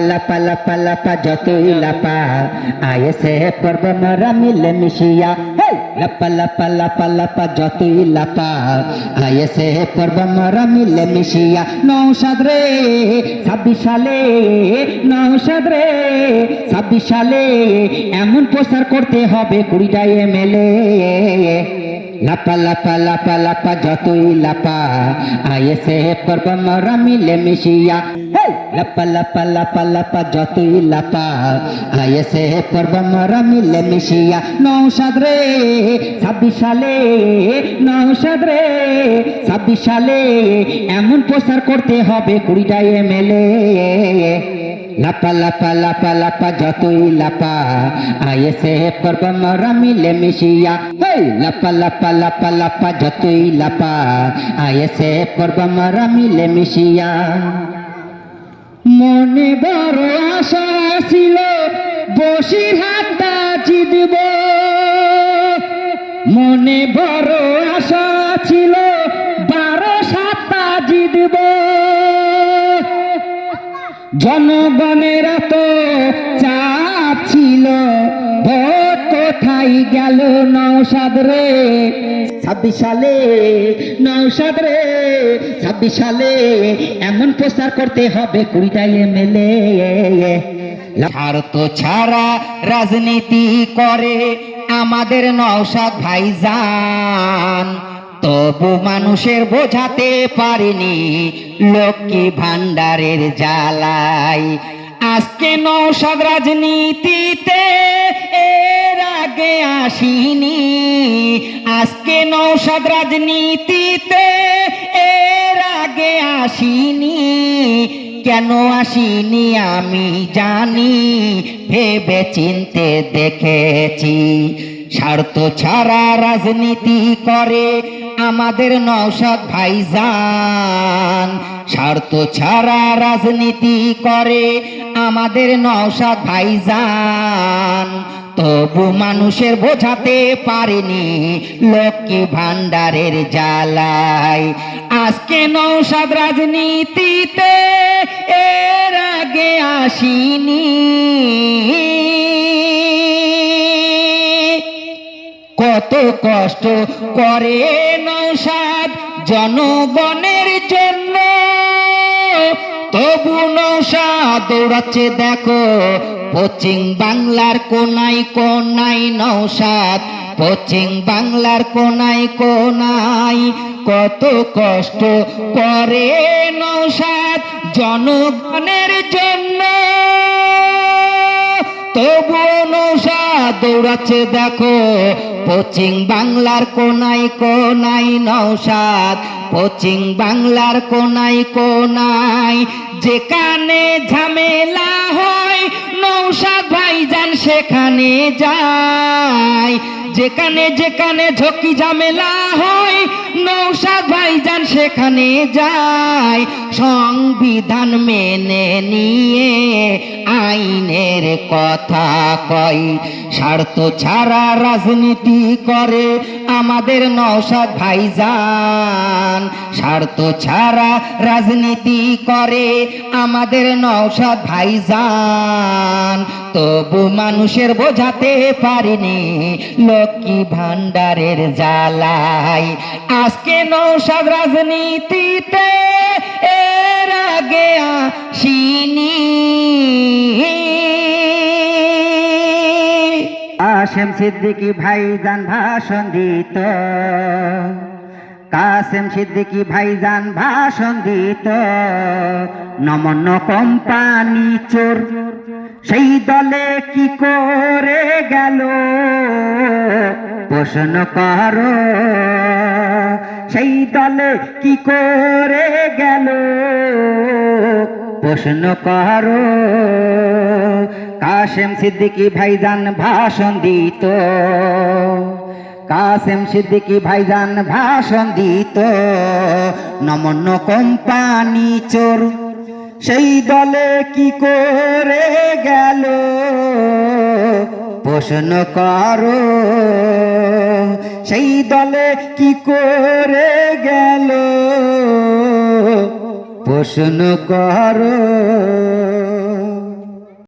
লাপা লাপা লাপা যতই লাপা আয়েসে পর্ব মরা মিলে মিশিয়া লাপা লাপা লাপা লাপা যতই লাপা আয়েসে পর্ব মরা মিলে মিশিয়া নৌসাদ রে 26 সালে নৌসাদ রে 26 সালে এমন প্রচার করতে হবে 20টা এমএলএ লাপা লাপা লাপা লাপা যতই লাপা আয়েসে পর্ব মরা মিলে মিশিয়া লাপা লাপা লাপা লাপা যতই লাপা আয়েসে পর্ব মরা মিলে মিশিয়া নৌসাদ রে 26 সালে নৌসাদ রে 26 সালে এমন প্রচার করতে হবে 20টা এমএলএ লাপা লাপা লাপা লাপা যতই লাপা আয়েসে পর্ব মরা মিলে মিশিয়া লাপা লাপা লাপা লাপা যতই লাপা আয়েসে পর্ব মরা মিলে মিশিয়া মনে বড় আশা ছিল বসিরহাটটা জিতব মনে বড় আশা ছিল 12-7টা জিতব জনগণের তো চাপ ছিল ভোট কোথায় গেল নৌসাদ রে 26 সালে নৌসাদ রে 26 সালে এমন প্রচার করতে হবে 20টা এমএলএ স্বার্থ ছাড়া রাজনীতি করে আমাদের নৌসাদ ভাইজান তবু মানুষের বোঝাতে পারেনি লক্ষ্মী ভান্ডারের জ্বালাই আজকে নৌসাদ রাজনীতিতে এর আগে আসিনি আজকে নৌসাদ রাজনীতিতে এর আগে আসিনি কেন আসিনি আমি জানি ভেবে চিনতে দেখেছি স্বার্থ ছাড়া রাজনীতি করে আমাদের নৌসাদ ভাইজান স্বার্থ ছাড়া রাজনীতি করে আমাদের নৌসাদ ভাইজান তবু মানুষের বোঝাতে পারেনি লক্ষ্মী ভান্ডারের জ্বালাই আজকে নৌসাদ রাজনীতিতে এর আগে আসিনি কত কষ্ট করে নৌসাদ জনগণের জন্য তবু নৌসাদ দৌড়াচ্ছে দেখো পশ্চিম বাংলার কোনায় কোনায় নৌসাদ পশ্চিম বাংলার কোনায় কোনায় কত কষ্ট করে নৌসাদ জনগণের জন্য তবু নৌসাদ দৌড়াচ্ছে দেখো পশ্চিম বাংলার কোনায় কোনায় নৌসাদ পশ্চিম বাংলার কোনায় কোনায় যেখানে ঝামেলা হয় নৌসাদ ভাইজান সেখানে যায় যেখানে যেখানে ঝকি ঝামেলা হয় নৌসাদ ভাইজান সেখানে যায় সংবিধান মেনে নিয়ে আইনের কথা কয় স্বার্থ ছাড়া রাজনীতি করে আমাদের নৌসাদ ভাইজান স্বার্থ ছাড়া রাজনীতি করে আমাদের নৌসাদ ভাইজান তবু মানুষের বোঝাতে পারেনি লক্ষ্মী ভান্ডারের জ্বালাই আজকে নৌসাদ রাজনীতিতে এর আগে আসিনি কাসেম সিদ্দিকী ভাইজান ভাষণ দিত কাসেম সিদ্দিকী ভাইজান ভাষণ দিত নমন্য কোম্পানি চোর সেই দলে কি করে গেল প্রশ্ন করো সেই দলে কি করে গেল প্রশ্ন করো কাসেম সিদ্দিকী ভাইজান ভাষণ দিত কাসেম সিদ্দিকী ভাইজান ভাষণ দিত নমন্য কোম্পানি চোর সেই দলে কি করে গেল প্রশ্ন করো সেই দলে কি করে গেল প্রশ্ন করো।